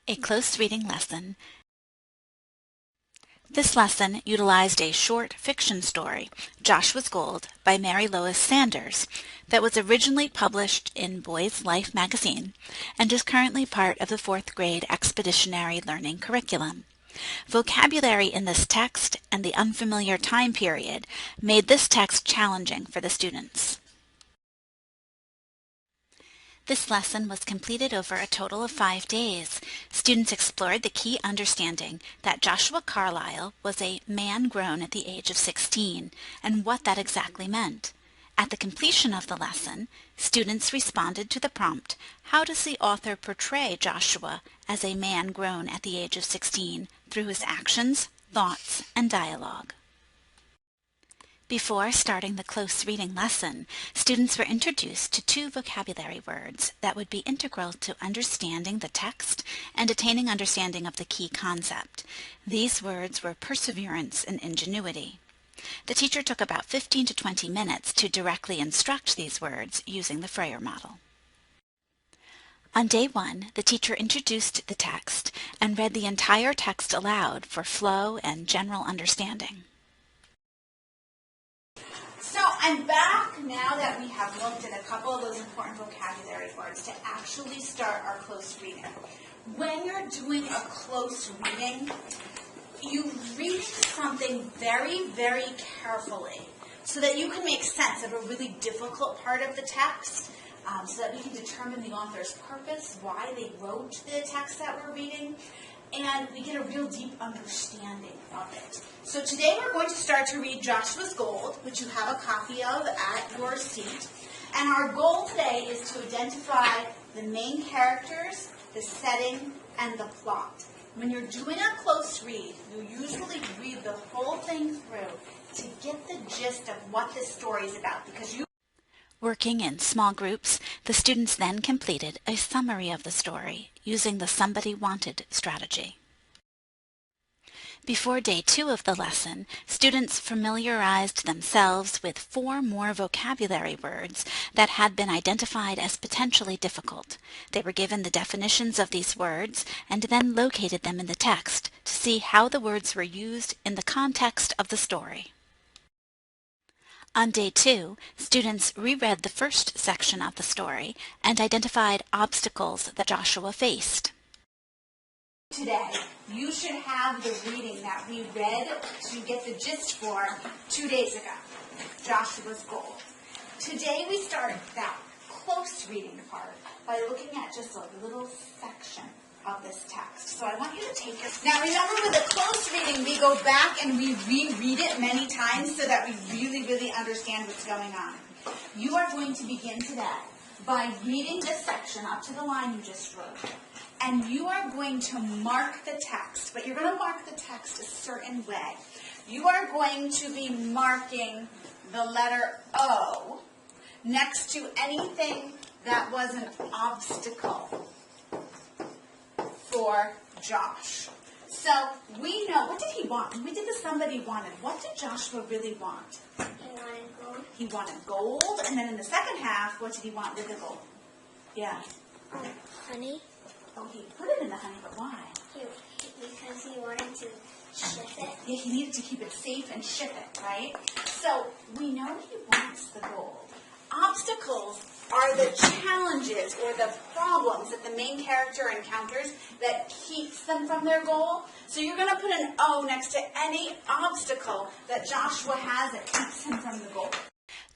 A close reading lesson. This lesson utilized a short fiction story, Joshua's Gold, by Mary Lois Sanders, that was originally published in Boys Life magazine and is currently part of the 4th grade expeditionary learning curriculum. Vocabulary in this text and the unfamiliar time period made this text challenging for the students. This lesson was completed over a total of 5 days. Students explored the key understanding that Joshua Carlyle was a man grown at the age of 16 and what that exactly meant. At the completion of the lesson, students responded to the prompt, "How does the author portray Joshua as a man grown at the age of 16 through his actions, thoughts, and dialogue?" Before starting the close reading lesson, students were introduced to 2 vocabulary words that would be integral to understanding the text and attaining understanding of the key concept. These words were perseverance and ingenuity. The teacher took about 15 to 20 minutes to directly instruct these words using the Freyer model. On day 1, the teacher introduced the text and read the entire text aloud for flow and general understanding. So I'm back now that we have looked at a couple of those important vocabulary words to actually start our close reading. When you're doing a close reading, you read something very, very carefully so that you can make sense of a really difficult part of the text, so that we can determine the author's purpose, why they wrote the text that we're reading, and we get a real deep understanding of it. So today we're going to start to read Joshua's Gold, which you have a copy of at your seat. And our goal today is to identify the main characters, the setting, and the plot. When you're doing a close read, you usually read the whole thing through to get the gist of what this story is about, because you Working in small groups, the students then completed a summary of the story using the Somebody Wanted strategy. Before day 2 of the lesson, students familiarized themselves with 4 more vocabulary words that had been identified as potentially difficult. They were given the definitions of these words and then located them in the text to see how the words were used in the context of the story. On day 2, students reread the first section of the story and identified obstacles that Joshua faced. Today, you should have the reading that we read to get the gist for 2 days ago, Joshua's Gold. Today we start that close reading part by looking at just a little section of this text. So I want you to take it. Now remember, with a close reading, we go back and we reread it many times so that we really, really understand what's going on. You are going to begin today by reading this section up to the line you just wrote. And you are going to mark the text, but you're going to mark the text a certain way. You are going to be marking the letter O next to anything that was an obstacle for Josh. So we know, what did he want? When we did the Somebody Wanted, what did Joshua really want? He wanted gold. He wanted gold, and then in the second half, what did he want with the gold? Yeah. Honey. Oh, he put it in the honey, but why? Because he wanted to ship it. Yeah, he needed to keep it safe and ship it, right? So we know he wants the gold. Obstacles are the challenges or the problems that the main character encounters that keeps them from their goal. So you're going to put an O next to any obstacle that Joshua has that keeps him from the goal.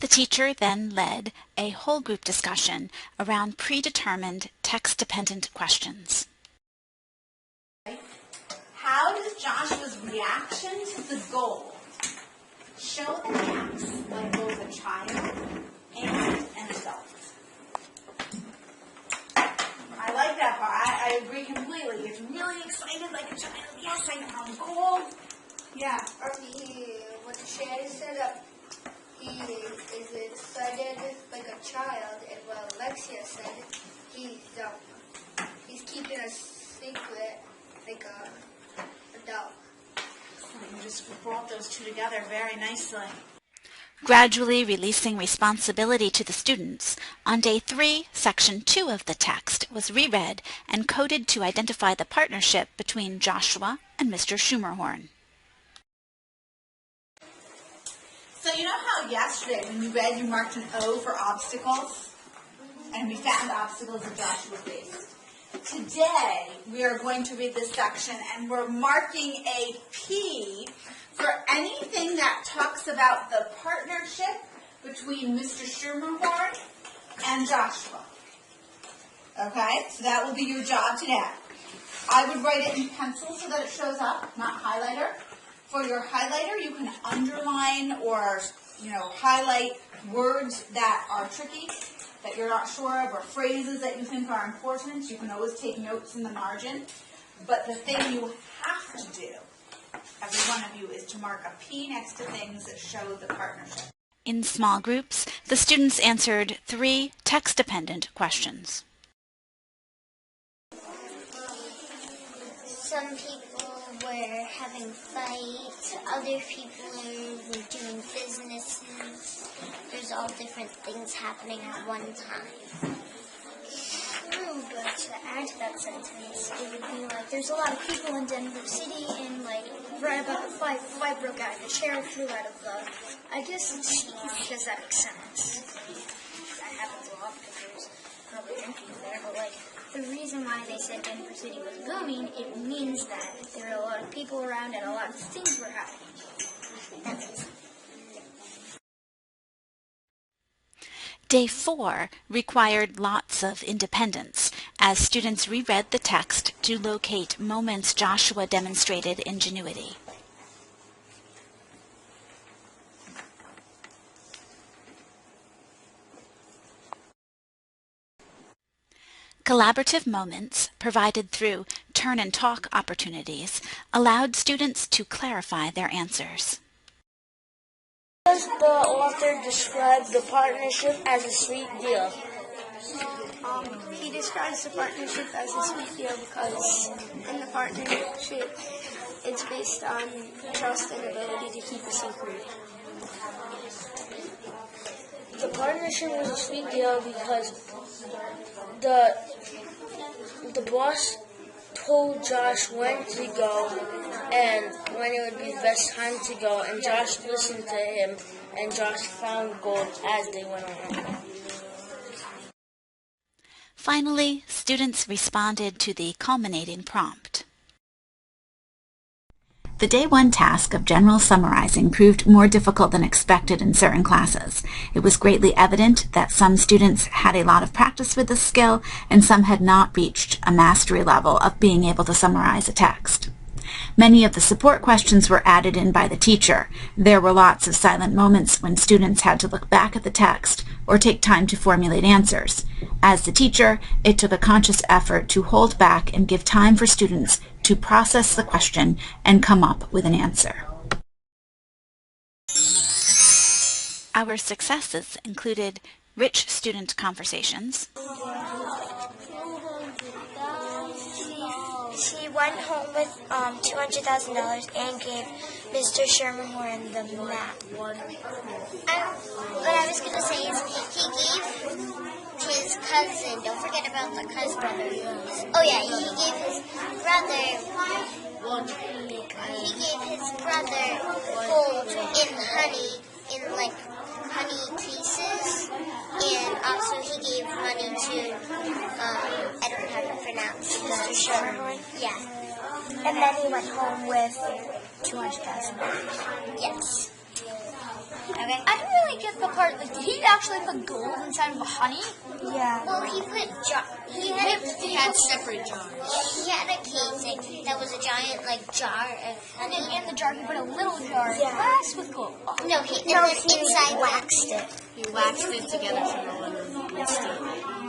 The teacher then led a whole group discussion around predetermined text-dependent questions. How does Joshua's reaction to the goal show that he acts like both a child and an adult? I like that part. I agree completely. He's really excited like a child. Yes, I found gold. Yeah. Or what Sherry said, he is excited like a child, and what Alexia said, he's keeping a secret like a adult. You just brought those two together very nicely. Gradually releasing responsibility to the students, on day 3, section 2 of the text was reread and coded to identify the partnership between Joshua and Mr. Schumerhorn. So you know how yesterday when you read you marked an O for obstacles? And we found obstacles that Joshua faced. Today we are going to read this section and we're marking a P for anything that talks about the partnership between Mr. Schumerhorn and Joshua. Okay, so that will be your job today. I would write it in pencil so that it shows up, not highlighter. For your highlighter, you can underline or, highlight words that are tricky, that you're not sure of, or phrases that you think are important. You can always take notes in the margin. But the thing you have to do, every one of you, is to mark a P next to things that show the partnership. In small groups, the students answered 3 text-dependent questions. Some people were having fights, other people were doing businesses. There's all different things happening at one time. True, but to add to that sentence, it would be like there's a lot of people in Denver City, and like right about the fight broke out, and a chair flew out of the. I guess it's does that make sense? That happens a lot because there's probably drinking there, but like the reason why they said Denver City was booming, it means that there are a lot of people around and a lot of things were happening. That makes sense. Day 4 required lots of independence as students reread the text to locate moments Joshua demonstrated ingenuity. Collaborative moments, provided through turn and talk opportunities, allowed students to clarify their answers. Does the author describe the partnership as a sweet deal? He describes the partnership as a sweet deal because in the partnership, it's based on trust and ability to keep a secret. The partnership was a sweet deal because the boss told Josh when to go and when it would be the best time to go, and Josh listened to him, and Josh found gold as they went on. Finally, students responded to the culminating prompt. The Day 1 task of general summarizing proved more difficult than expected in certain classes. It was greatly evident that some students had a lot of practice with this skill and some had not reached a mastery level of being able to summarize a text. Many of the support questions were added in by the teacher. There were lots of silent moments when students had to look back at the text or take time to formulate answers. As the teacher, it took a conscious effort to hold back and give time for students to process the question and come up with an answer. Our successes included rich student conversations. She went home with $200,000 and gave Mr. Sherman the map. What I was going to say is he gave his cousin, don't forget about the cousin brother. Oh yeah, he gave his brother gold in honey, in like honey pieces, and also he gave money to, I don't know how to pronounce Mr. Sherman. Yeah. And then he went home with $200,000. Yes. Okay. I didn't really get the part, like, did he actually put gold inside of a honey? Yeah. Well, he had separate jars. Yeah, he had a case that was a giant, like, jar of honey. And in the jar, he put a little jar of Yeah. glass with gold. No, he inside waxed it. He waxed it together so no one would steal.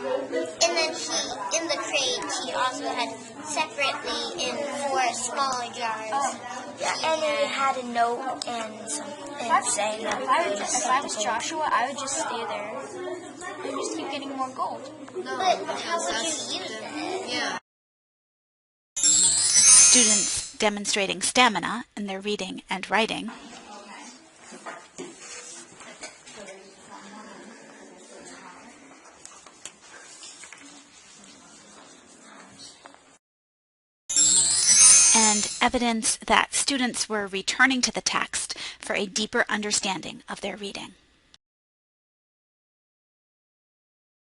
And then in the crate, he also had separately in 4 smaller jars. Yeah. And he had a note and saying that If I was Joshua, I would just stay there and just keep getting more gold. But how would you use it? Yeah. Students demonstrating stamina in their reading and writing. and evidence that students were returning to the text for a deeper understanding of their reading.